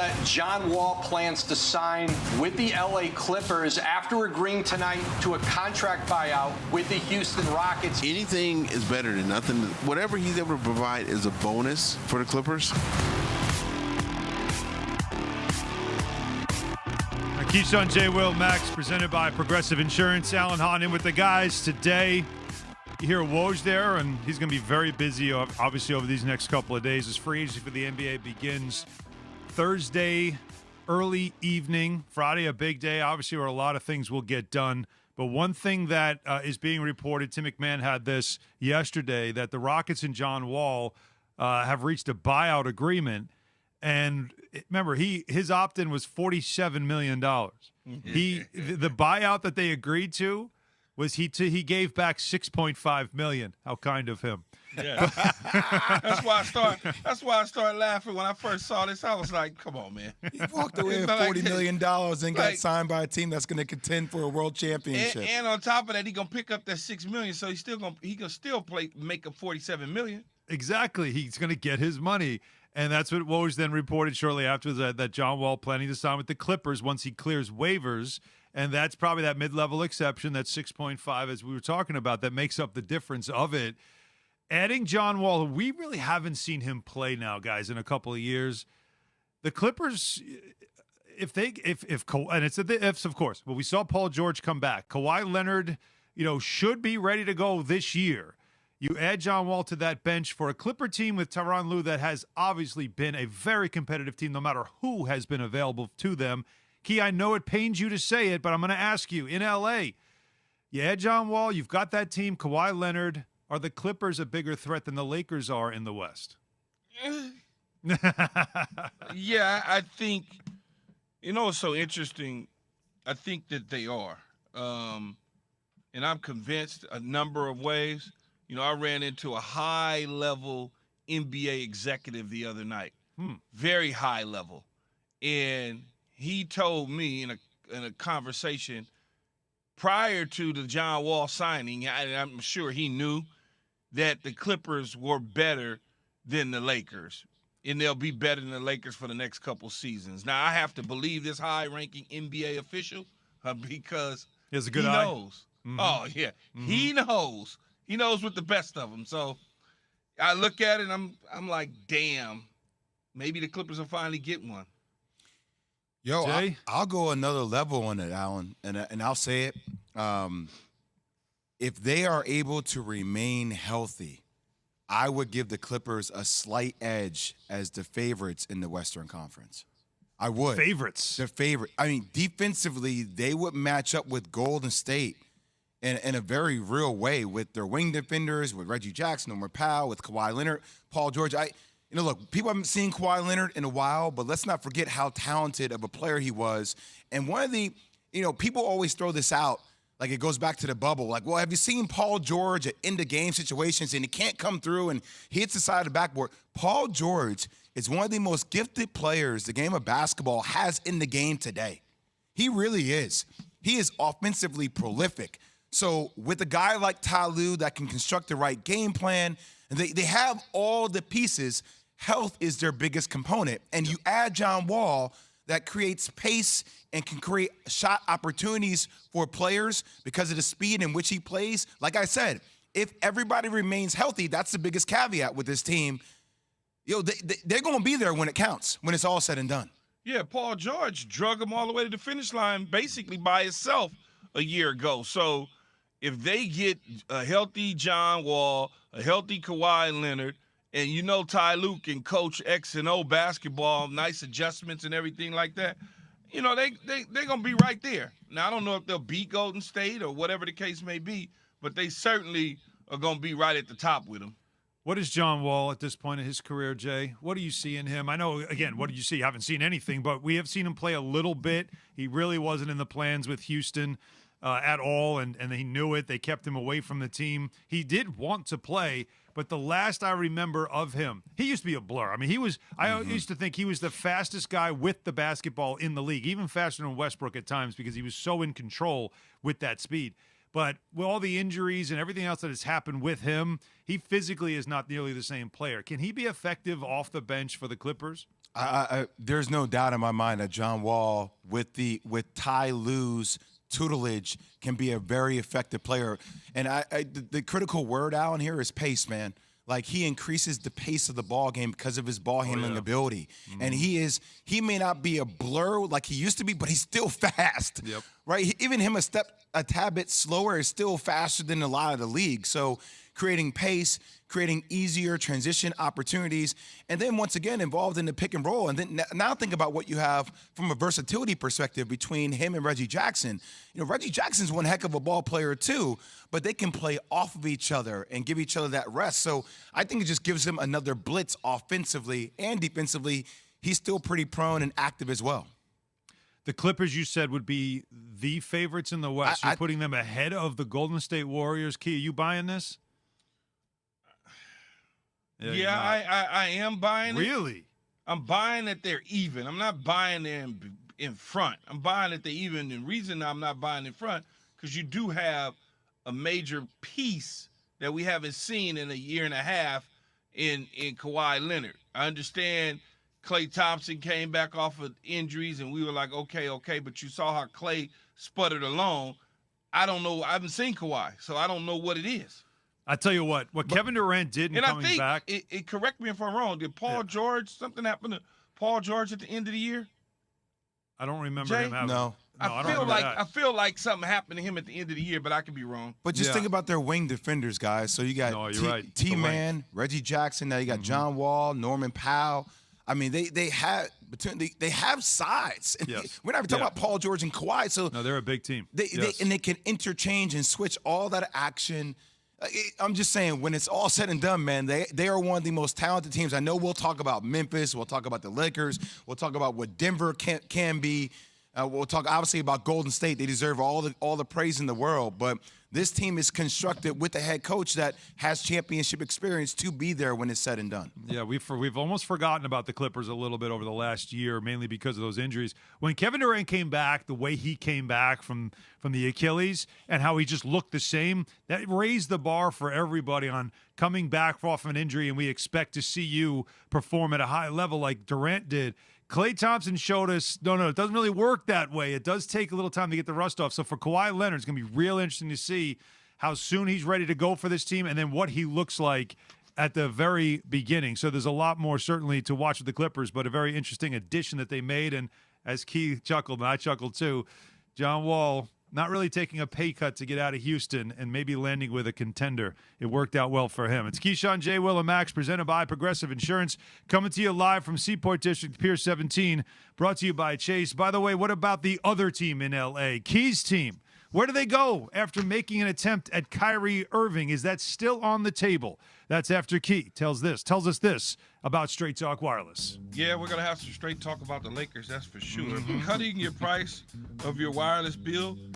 that John Wall plans to sign with the LA Clippers after agreeing tonight to a contract buyout with the Houston Rockets. Anything is better than nothing. Whatever he's able to provide is a bonus for the Clippers. Keyshawn, J. Will, Max, presented by Progressive Insurance. Alan Hahn in with the guys today. You hear Woj there, and he's going to be very busy, obviously, over these next couple of days as free agency for the NBA begins Thursday, early evening. Friday, a big day, obviously, where a lot of things will get done. But one thing that is being reported, Tim McMahon had this yesterday, that the Rockets and John Wall have reached a buyout agreement. And remember, his opt-in was $47 million. The buyout that they agreed to was he gave back $6.5 million. How kind of him. Yeah. That's why I started laughing when I first saw this. I was like, come on, man. He walked away with $40 million and got signed by a team that's going to contend for a world championship. And on top of that, he's going to pick up that $6 million, so he can still make up $47 million. Exactly. He's going to get his money. And that's what Woj then reported shortly after that John Wall planning to sign with the Clippers once he clears waivers. And that's probably that mid-level exception, that 6.5, as we were talking about, that makes up the difference of it. Adding John Wall, we really haven't seen him play now, guys, in a couple of years. The Clippers, and it's the ifs, of course. But we saw Paul George come back. Kawhi Leonard, should be ready to go this year. You add John Wall to that bench for a Clipper team with Tyronn Lue that has obviously been a very competitive team no matter who has been available to them. Key, I know it pains you to say it, but I'm going to ask you, in L.A., you add John Wall, you've got that team, Kawhi Leonard. Are the Clippers a bigger threat than the Lakers are in the West? Yeah, I think, it's so interesting. I think that they are. And I'm convinced a number of ways. I ran into a high-level NBA executive the other night, very high level. And he told me in a conversation prior to the John Wall signing, I'm sure he knew that the Clippers were better than the Lakers, and they'll be better than the Lakers for the next couple seasons. Now, I have to believe this high-ranking NBA official because he has a good eye. Knows. Mm-hmm. Oh, yeah. Mm-hmm. He knows. He knows with the best of them. So I look at it, and I'm like, damn, maybe the Clippers will finally get one. Yo, I'll go another level on it, Alan, and I'll say it. If they are able to remain healthy, I would give the Clippers a slight edge as the favorites in the Western Conference. I would. Favorites. The favorite. I mean, defensively, they would match up with Golden State in a very real way with their wing defenders, with Reggie Jackson, Norman Powell, with Kawhi Leonard, Paul George. Look, people haven't seen Kawhi Leonard in a while, but let's not forget how talented of a player he was. And one of the, people always throw this out, like it goes back to the bubble. Like, well, have you seen Paul George at end-of-game situations and he can't come through and he hits the side of the backboard? Paul George is one of the most gifted players the game of basketball has in the game today. He really is. He is offensively prolific. So with a guy like Ty Lue that can construct the right game plan, and they have all the pieces, health is their biggest component. And you add John Wall that creates pace and can create shot opportunities for players because of the speed in which he plays. Like I said, if everybody remains healthy, that's the biggest caveat with this team. They're going to be there when it counts, when it's all said and done. Yeah, Paul George drug him all the way to the finish line basically by himself a year ago. So if they get a healthy John Wall, a healthy Kawhi Leonard, and Ty Lue can coach X and O basketball, nice adjustments and everything like that, they're going to be right there. Now, I don't know if they'll beat Golden State or whatever the case may be, but they certainly are going to be right at the top with them. What is John Wall at this point in his career, Jay? What do you see in him? I know, again, what do you see? You haven't seen anything, but we have seen him play a little bit. He really wasn't in the plans with Houston at all, and he knew it. They kept him away from the team. He did want to play, but the last I remember of him, he used to be a blur. I mean, I used to think he was the fastest guy with the basketball in the league, even faster than Westbrook at times because he was so in control with that speed. But with all the injuries and everything else that has happened with him, he physically is not nearly the same player. Can he be effective off the bench for the Clippers? There's no doubt in my mind that John Wall, with Ty Lue's tutelage, can be a very effective player. And the critical word out here is pace, man. Like, he increases the pace of the ball game because of his ball handling ability. And he may not be a blur like he used to be, but he's still fast. Yep. Right? Even him a tad bit slower is still faster than a lot of the league. So creating pace, creating easier transition opportunities, and then once again involved in the pick and roll. And then now think about what you have from a versatility perspective between him and Reggie Jackson. Reggie Jackson's one heck of a ball player too, but they can play off of each other and give each other that rest. So I think it just gives him another blitz offensively and defensively. He's still pretty prone and active as well. The Clippers, you said, would be the favorites in the West. You're putting them ahead of the Golden State Warriors. Key, are you buying this? Yeah, I am buying it. Really? I'm buying that they're even. I'm not buying them in front. I'm buying that they're even. The reason I'm not buying in front, because you do have a major piece that we haven't seen in a year and a half in Kawhi Leonard. I understand Klay Thompson came back off of injuries, and we were like, okay, but you saw how Klay sputtered along. I don't know. I haven't seen Kawhi, so I don't know what it is. I tell you what Kevin Durant did in coming back. It correct me if I'm wrong. Did Paul George, something happen to Paul George at the end of the year? I don't remember him having. No. I feel like something happened to him at the end of the year, but I could be wrong. But just think about their wing defenders, guys. So you got T-Man, Reggie Jackson. Now you got John Wall, Norman Powell. I mean, they have sides. Yes. We're not even talking about Paul George and Kawhi. So no, they're a big team. They can interchange and switch all that action. I'm just saying, when it's all said and done, man, they are one of the most talented teams. I know we'll talk about Memphis. We'll talk about the Lakers. We'll talk about what Denver can be. We'll talk, obviously, about Golden State. They deserve all the praise in the world. But this team is constructed with a head coach that has championship experience to be there when it's said and done. Yeah, we've almost forgotten about the Clippers a little bit over the last year, mainly because of those injuries. When Kevin Durant came back, the way he came back from the Achilles and how he just looked the same, that raised the bar for everybody on coming back off an injury, and we expect to see you perform at a high level like Durant did. Klay Thompson showed us, no, it doesn't really work that way. It does take a little time to get the rust off. So for Kawhi Leonard, it's going to be real interesting to see how soon he's ready to go for this team and then what he looks like at the very beginning. So there's a lot more certainly to watch with the Clippers, but a very interesting addition that they made. And as Keith chuckled, and I chuckled too, John Wall not really taking a pay cut to get out of Houston and maybe landing with a contender. It worked out well for him. It's Keyshawn, J. Will, and Max, presented by Progressive Insurance, coming to you live from Seaport District, Pier 17, brought to you by Chase. By the way, what about the other team in L.A., Key's team? Where do they go after making an attempt at Kyrie Irving? Is that still on the table? That's after Key tells us this about Straight Talk Wireless. Yeah, we're going to have some straight talk about the Lakers, that's for sure. Cutting your price of your wireless bill